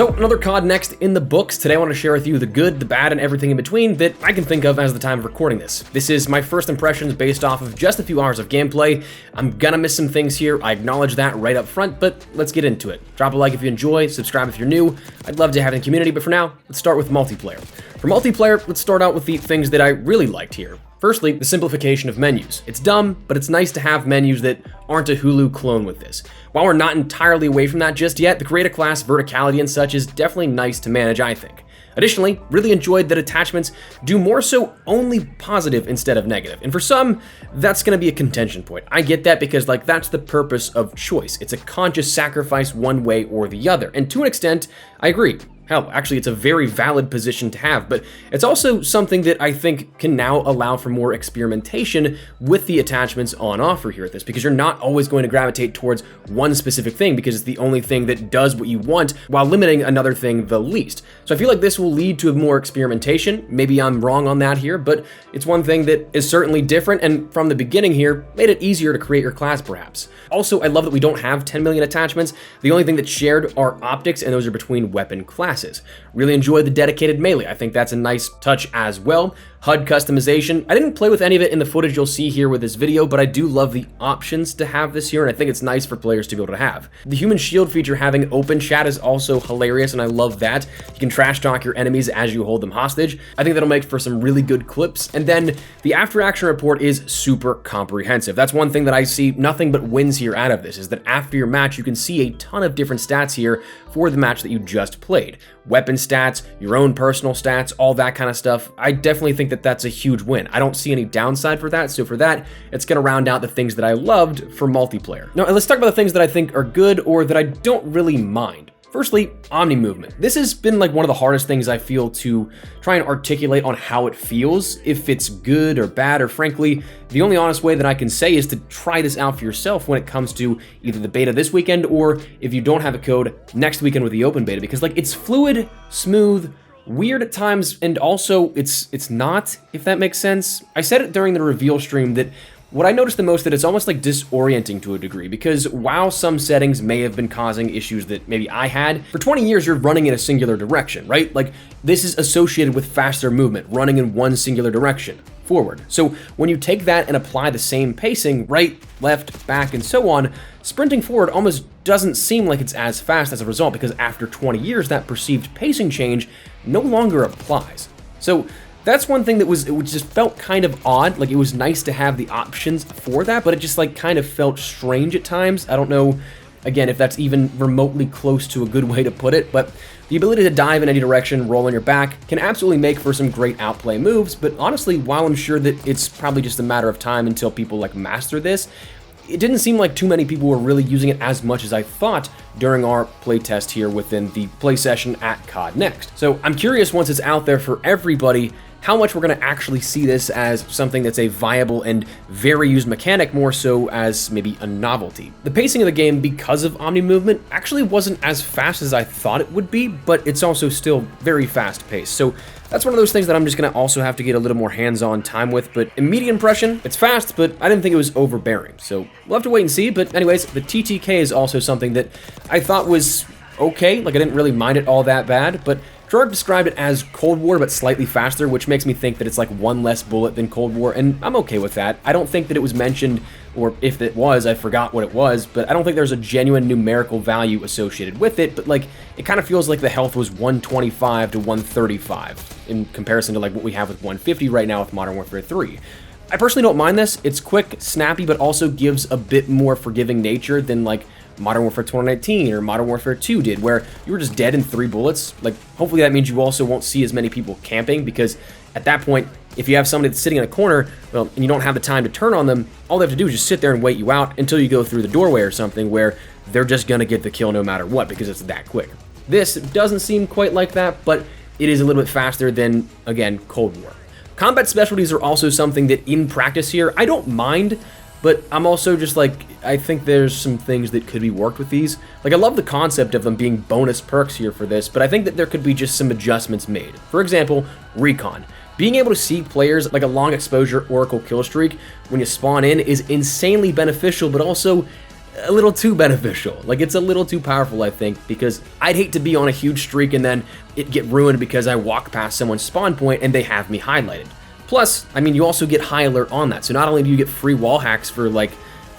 So another COD next in the books. Today I want to share with you the good, the bad, and everything in between that I can think of as the time of recording this. This is my first impressions based off of just a few hours of gameplay. I'm gonna miss some things here, I acknowledge that right up front, but let's get into it. Drop a like if you enjoy, subscribe if you're new. I'd love to have a community, but for now, let's start with multiplayer. For multiplayer, let's start out with the things that I really liked here. Firstly, the simplification of menus. It's dumb, but it's nice to have menus that aren't a Hulu clone with this. While we're not entirely away from that just yet, the create a class, verticality, and such is definitely nice to manage, I think. Additionally, really enjoyed that attachments do more so only positive instead of negative. And for some, that's gonna be a contention point. I get that because that's the purpose of choice. It's a conscious sacrifice one way or the other. And to an extent, I agree. Hell, actually, it's a very valid position to have, but it's also something that I think can now allow for more experimentation with the attachments on offer here at this, because you're not always going to gravitate towards one specific thing because it's the only thing that does what you want while limiting another thing the least. So I feel like this will lead to more experimentation. Maybe I'm wrong on that here, but it's one thing that is certainly different and from the beginning here made it easier to create your class perhaps. Also, I love that we don't have 10 million attachments. The only thing that's shared are optics, and those are between weapon classes. Really enjoy the dedicated melee. I think that's a nice touch as well. HUD customization. I didn't play with any of it in the footage you'll see here with this video, but I do love the options to have this here, and I think it's nice for players to be able to have. The human shield feature having open chat is also hilarious, and I love that. You can trash talk your enemies as you hold them hostage. I think that'll make for some really good clips. And then the after action report is super comprehensive. That's one thing that I see nothing but wins here out of this, is that after your match, you can see a ton of different stats here for the match that you just played. Weapon stats, your own personal stats, all that kind of stuff. I definitely think that that's a huge win. I don't see any downside for that, so for that, it's gonna round out the things that I loved for multiplayer. Now, let's talk about the things that I think are good or that I don't really mind. Firstly, Omni movement. This has been one of the hardest things I feel to try and articulate on how it feels, if it's good or bad, or frankly, the only honest way that I can say is to try this out for yourself when it comes to either the beta this weekend or if you don't have a code next weekend with the open beta, because it's fluid, smooth, weird at times, and also it's not, if that makes sense. I said it during the reveal stream that what I noticed the most that it's almost disorienting to a degree, because while some settings may have been causing issues that maybe I had, for 20 years you're running in a singular direction, right? This is associated with faster movement, running in one singular direction, forward. So when you take that and apply the same pacing, right, left, back, and so on, sprinting forward almost doesn't seem like it's as fast as a result, because after 20 years, that perceived pacing change no longer applies. So that's one thing that it just felt kind of odd. It was nice to have the options for that, but it just kind of felt strange at times. I don't know, again, if that's even remotely close to a good way to put it, but the ability to dive in any direction, roll on your back, can absolutely make for some great outplay moves, but honestly, while I'm sure that it's probably just a matter of time until people master this, it didn't seem like too many people were really using it as much as I thought during our playtest here within the play session at COD Next. So I'm curious, once it's out there for everybody, how much we're going to actually see this as something that's a viable and very used mechanic more so as maybe a novelty. The pacing of the game, because of Omni movement, actually wasn't as fast as I thought it would be, but it's also still very fast paced. So that's one of those things that I'm just going to also have to get a little more hands-on time with, but immediate impression, it's fast, but I didn't think it was overbearing. So we'll have to wait and see, but anyways, the TTK is also something that I thought was okay. I didn't really mind it all that bad, but Gerard described it as Cold War, but slightly faster, which makes me think that it's one less bullet than Cold War, and I'm okay with that. I don't think that it was mentioned, or if it was, I forgot what it was, but I don't think there's a genuine numerical value associated with it, but it kind of feels like the health was 125 to 135 in comparison to what we have with 150 right now with Modern Warfare 3. I personally don't mind this. It's quick, snappy, but also gives a bit more forgiving nature than Modern Warfare 2019 or Modern Warfare 2 did, where you were just dead in 3 bullets. Hopefully that means you also won't see as many people camping, because at that point, if you have somebody that's sitting in a corner, well, and you don't have the time to turn on them, all they have to do is just sit there and wait you out until you go through the doorway or something, where they're just gonna get the kill no matter what, because it's that quick. This doesn't seem quite like that, but it is a little bit faster than, again, Cold War. Combat specialties are also something that in practice here, I don't mind, but I'm also just I think there's some things that could be worked with these. I love the concept of them being bonus perks here for this, but I think that there could be just some adjustments made. For example, recon. Being able to see players like a long exposure Oracle kill streak when you spawn in is insanely beneficial, but also a little too beneficial. Like, it's a little too powerful, I think, because I'd hate to be on a huge streak and then it get ruined because I walk past someone's spawn point and they have me highlighted. Plus, I mean, you also get high alert on that. So not only do you get free wall hacks for like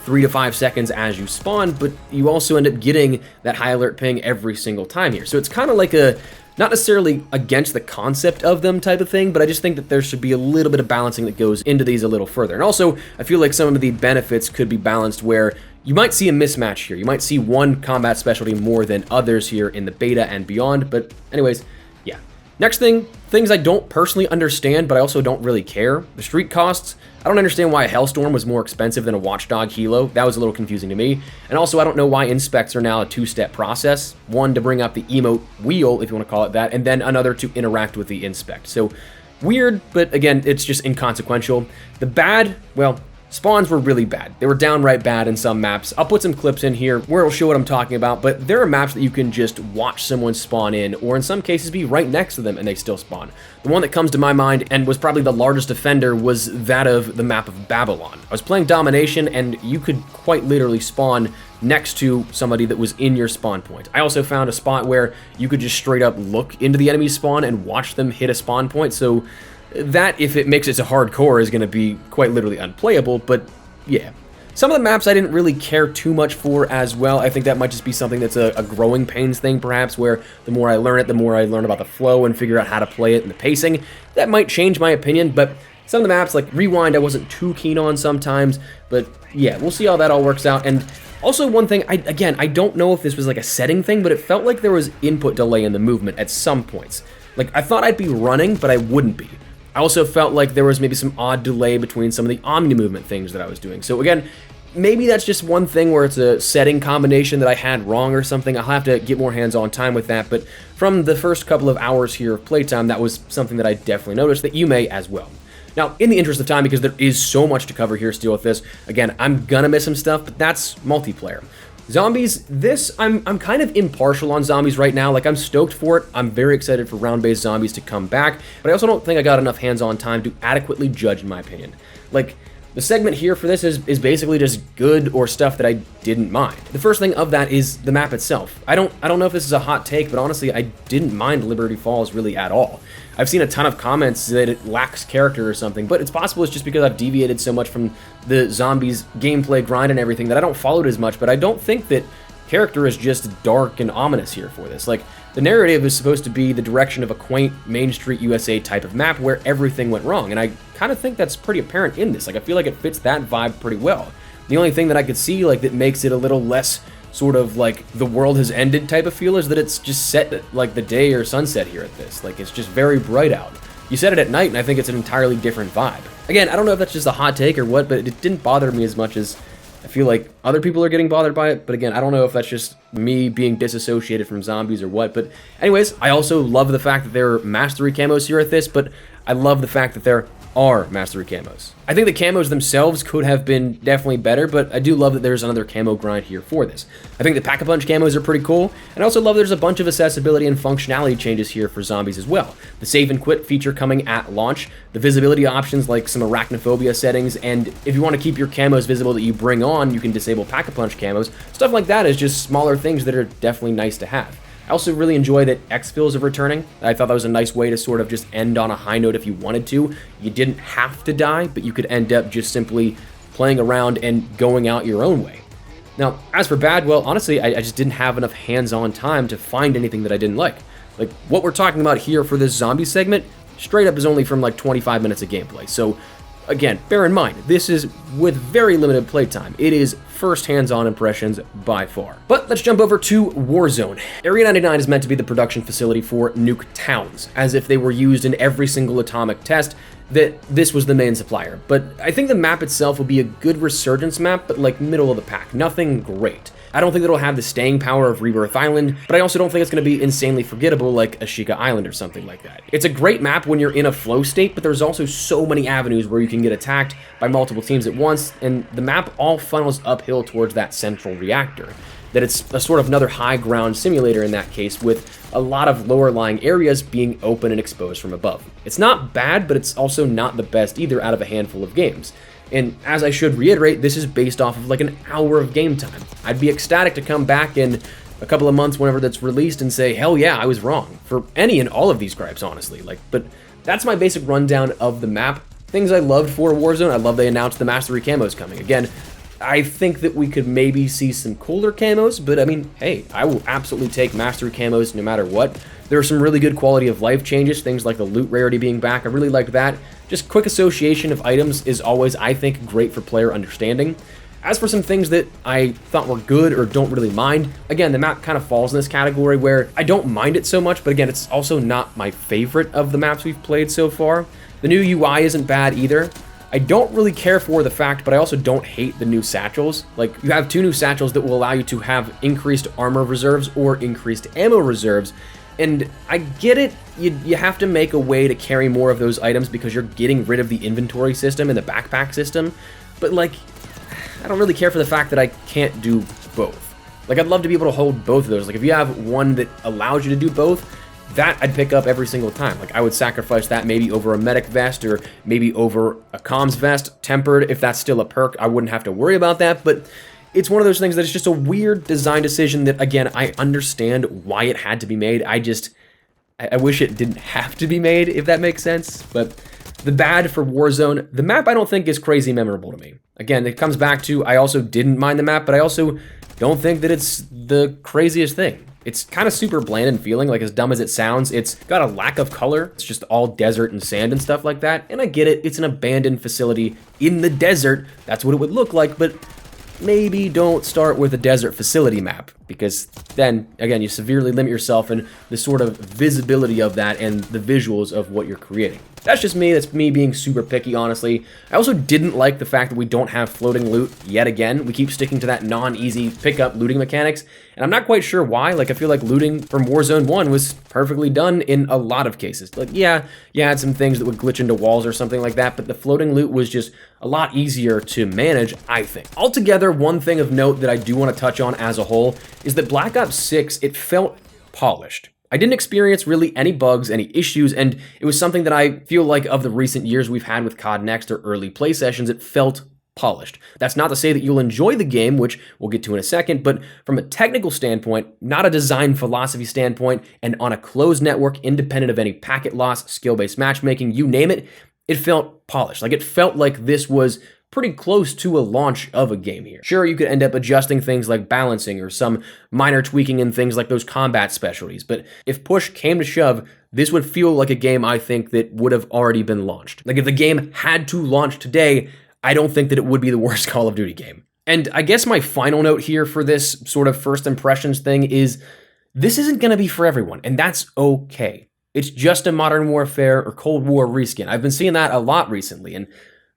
3 to 5 seconds as you spawn, but you also end up getting that high alert ping every single time here. So it's kind of like a, not necessarily against the concept of them type of thing, but I just think that there should be a little bit of balancing that goes into these a little further. And also, I feel like some of the benefits could be balanced where you might see a mismatch here. You might see one combat specialty more than others here in the beta and beyond, but anyways, yeah. Next thing, things I don't personally understand, but I also don't really care. The streak costs. I don't understand why a Hellstorm was more expensive than a Watchdog Helo. That was a little confusing to me. And also, I don't know why inspects are now a 2-step process. One to bring up the emote wheel, if you want to call it that, and then another to interact with the inspect. So, weird, but again, it's just inconsequential. The bad, well, spawns were really bad. They were downright bad in some maps. I'll put some clips in here where it'll show what I'm talking about, but there are maps that you can just watch someone spawn in, or in some cases be right next to them and they still spawn. The one that comes to my mind, and was probably the largest offender, was that of the map of Babylon. I was playing Domination, and you could quite literally spawn next to somebody that was in your spawn point. I also found a spot where you could just straight up look into the enemy's spawn and watch them hit a spawn point, so that, if it makes it to hardcore, is going to be quite literally unplayable, but yeah. Some of the maps I didn't really care too much for as well. I think that might just be something that's a growing pains thing, perhaps, where the more I learn it, the more I learn about the flow and figure out how to play it and the pacing. That might change my opinion, but some of the maps, like Rewind, I wasn't too keen on sometimes, but yeah, we'll see how that all works out. And also one thing, I don't know if this was like a setting thing, but it felt like there was input delay in the movement at some points. Like, I thought I'd be running, but I wouldn't be. I also felt like there was maybe some odd delay between some of the Omni movement things that I was doing. So again, maybe that's just one thing where it's a setting combination that I had wrong or something. I'll have to get more hands-on time with that, but from the first couple of hours here of playtime, that was something that I definitely noticed that you may as well. Now, in the interest of time, because there is so much to cover here still with this, again, I'm gonna miss some stuff, but that's multiplayer. Zombies, I'm kind of impartial on zombies right now. Like, I'm stoked for it. I'm very excited for round-based zombies to come back, but I also don't think I got enough hands-on time to adequately judge, in my opinion. Like, the segment here for this is basically just good or stuff that I didn't mind. The first thing of that is the map itself. I don't know if this is a hot take, but honestly, I didn't mind Liberty Falls really at all. I've seen a ton of comments that it lacks character or something, but it's possible it's just because I've deviated so much from the zombies gameplay grind and everything that I don't follow it as much, but I don't think that character is just dark and ominous here for this. Like, the narrative is supposed to be the direction of a quaint Main Street USA type of map where everything went wrong, and I kind of think that's pretty apparent in this. Like, I feel like it fits that vibe pretty well. The only thing that I could see, like, that makes it a little less sort of like the world has ended type of feel is that it's just set at like the day or sunset here at this. Like, it's just very bright out. You set it at night and I think it's an entirely different vibe. Again, I don't know if that's just a hot take or what, but it didn't bother me as much as I feel like other people are getting bothered by it. But again, I don't know if that's just me being disassociated from zombies or what. But anyways, I also love the fact that there are mastery camos here at this, but I love the fact that there are mastery camos. I think the camos themselves could have been definitely better, but I do love that there's another camo grind here for this. I think the Pack-a-Punch camos are pretty cool, and I also love there's a bunch of accessibility and functionality changes here for zombies as well. The save and quit feature coming at launch, the visibility options like some arachnophobia settings, and if you want to keep your camos visible that you bring on, you can disable Pack-a-Punch camos. Stuff like that is just smaller things that are definitely nice to have. I also really enjoy that exfils are returning. I thought that was a nice way to sort of just end on a high note if you wanted to. You didn't have to die, but you could end up just simply playing around and going out your own way. Now, as for bad, well, honestly, I just didn't have enough hands-on time to find anything that I didn't like. Like, what we're talking about here for this zombie segment, straight up is only from like 25 minutes of gameplay. So, again, bear in mind, this is with very limited playtime. It is first hands-on impressions by far. But let's jump over to Warzone. Area 99 is meant to be the production facility for nuke towns, as if they were used in every single atomic test, that this was the main supplier. But I think the map itself will be a good resurgence map, but like middle of the pack, nothing great. I don't think it'll have the staying power of Rebirth Island, but I also don't think it's going to be insanely forgettable like Ashika Island or something like that. It's a great map when you're in a flow state, but there's also so many avenues where you can get attacked by multiple teams at once, and the map all funnels uphill towards that central reactor. That it's a sort of another high ground simulator in that case, with a lot of lower lying areas being open and exposed from above. It's not bad, but it's also not the best either out of a handful of games. And as I should reiterate, this is based off of like an hour of game time. I'd be ecstatic to come back in a couple of months whenever that's released and say, hell yeah, I was wrong. For any and all of these gripes, honestly. But that's my basic rundown of the map. Things I loved for Warzone, I love they announced the Mastery camos coming. Again, I think that we could maybe see some cooler camos, but I mean, hey, I will absolutely take Mastery camos no matter what. There are some really good quality of life changes, things like the loot rarity being back. I really liked that. Just quick association of items is always, I think, great for player understanding. As for some things that I thought were good or don't really mind, again, the map kind of falls in this category where I don't mind it so much, but again, it's also not my favorite of the maps we've played so far. The new UI isn't bad either. I don't really care for the fact, but I also don't hate the new satchels. Like, you have 2 new satchels that will allow you to have increased armor reserves or increased ammo reserves. And I get it, you have to make a way to carry more of those items because you're getting rid of the inventory system and the backpack system. But like, I don't really care for the fact that I can't do both. Like, I'd love to be able to hold both of those. Like, if you have one that allows you to do both, that I'd pick up every single time. Like, I would sacrifice that maybe over a medic vest or maybe over a comms vest, tempered. If that's still a perk, I wouldn't have to worry about that. But it's one of those things that it's just a weird design decision that, again, I understand why it had to be made. I wish it didn't have to be made, if that makes sense. But the bad for Warzone, the map I don't think is crazy memorable to me. Again, it comes back to I also didn't mind the map, but I also don't think that it's the craziest thing. It's kind of super bland and feeling, like as dumb as it sounds. It's got a lack of color. It's just all desert and sand and stuff like that. And I get it, it's an abandoned facility in the desert. That's what it would look like, but maybe don't start with a desert facility map, because then, again, you severely limit yourself in the sort of visibility of that and the visuals of what you're creating. That's just me. That's me being super picky, honestly. I also didn't like the fact that we don't have floating loot yet again. We keep sticking to that non-easy pickup looting mechanics, and I'm not quite sure why. Like, I feel like looting from Warzone 1 was perfectly done in a lot of cases. Like, yeah, you had some things that would glitch into walls or something like that, but the floating loot was just a lot easier to manage, I think. Altogether, one thing of note that I do want to touch on as a whole is that Black Ops 6, it felt polished. I didn't experience really any bugs, any issues, and it was something that I feel like of the recent years we've had with COD Next or early play sessions, it felt polished. That's not to say that you'll enjoy the game, which we'll get to in a second, but from a technical standpoint, not a design philosophy standpoint, and on a closed network, independent of any packet loss, skill-based matchmaking, you name it, it felt polished. Like, it felt like this was pretty close to a launch of a game here. Sure, you could end up adjusting things like balancing or some minor tweaking in things like those combat specialties, but if push came to shove, this would feel like a game I think that would have already been launched. Like, if the game had to launch today, I don't think that it would be the worst Call of Duty game. And I guess my final note here for this sort of first impressions thing is this isn't going to be for everyone, and that's okay. It's just a Modern Warfare or Cold War reskin. I've been seeing that a lot recently, and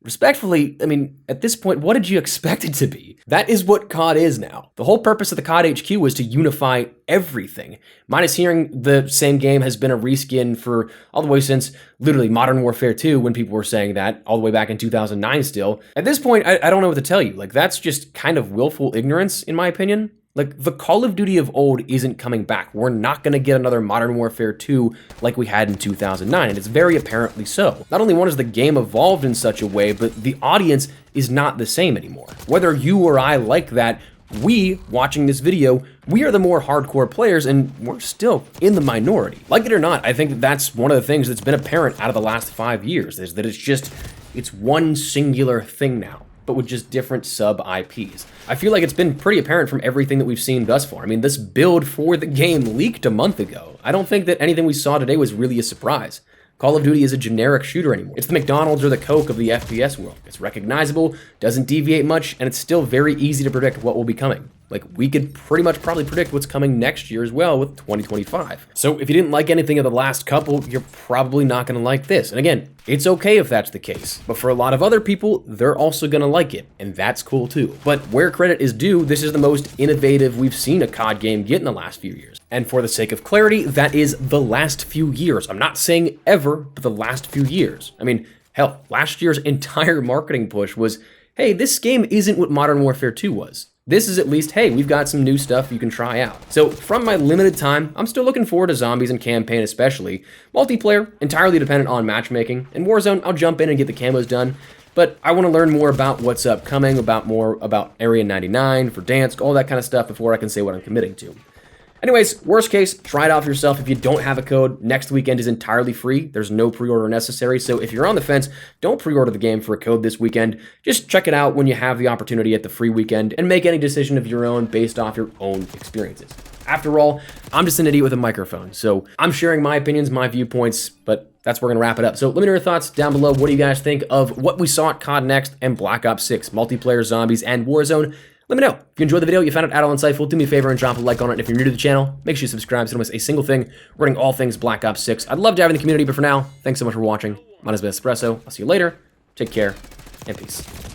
respectfully, I mean, at this point, what did you expect it to be? That is what COD is now. The whole purpose of the COD HQ was to unify everything. Minus hearing the same game has been a reskin for all the way since literally Modern Warfare 2, when people were saying that, all the way back in 2009 still. At this point, I don't know what to tell you. Like, that's just kind of willful ignorance, in my opinion. Like, the Call of Duty of old isn't coming back. We're not going to get another Modern Warfare 2 like we had in 2009, and it's very apparently so. Not only one has the game evolved in such a way, but the audience is not the same anymore. Whether you or I like that, we, watching this video, we are the more hardcore players, and we're still in the minority. Like it or not, I think that that's one of the things that's been apparent out of the last 5 years, is that it's one singular thing now, but with just different sub-IPs. I feel like it's been pretty apparent from everything that we've seen thus far. I mean, this build for the game leaked a month ago. I don't think that anything we saw today was really a surprise. Call of Duty is a generic shooter anymore. It's the McDonald's or the Coke of the FPS world. It's recognizable, doesn't deviate much, and it's still very easy to predict what will be coming. Like, we could pretty much probably predict what's coming next year as well with 2025. So if you didn't like anything of the last couple, you're probably not gonna like this. And again, it's okay if that's the case. But for a lot of other people, they're also gonna like it, and that's cool too. But where credit is due, this is the most innovative we've seen a COD game get in the last few years. And for the sake of clarity, that is the last few years. I'm not saying ever, but the last few years. I mean, hell, last year's entire marketing push was, hey, this game isn't what Modern Warfare 2 was. This is at least, hey, we've got some new stuff you can try out. So from my limited time, I'm still looking forward to zombies and campaign especially. Multiplayer, entirely dependent on matchmaking. In Warzone, I'll jump in and get the camos done. but I want to learn more about what's upcoming, more about Area 99, Verdansk, all that kind of stuff before I can say what I'm committing to. Anyways, worst case, try it out for yourself. If you don't have a code, next weekend is entirely free. There's no pre-order necessary, so if you're on the fence, don't pre-order the game for a code this weekend. Just check it out when you have the opportunity at the free weekend and make any decision of your own based off your own experiences. After all, I'm just an idiot with a microphone, so I'm sharing my opinions, my viewpoints, but that's where we're going to wrap it up. So let me know your thoughts down below. What do you guys think of what we saw at COD Next and Black Ops 6, multiplayer, zombies, and Warzone? Let me know. If you enjoyed the video, you found it at all insightful, do me a favor and drop a like on it. And if you're new to the channel, make sure you subscribe so you don't miss a single thing regarding all things Black Ops 6. I'd love to have you in the community, but for now, thanks so much for watching. My name is Espresso. I'll see you later. Take care, and peace.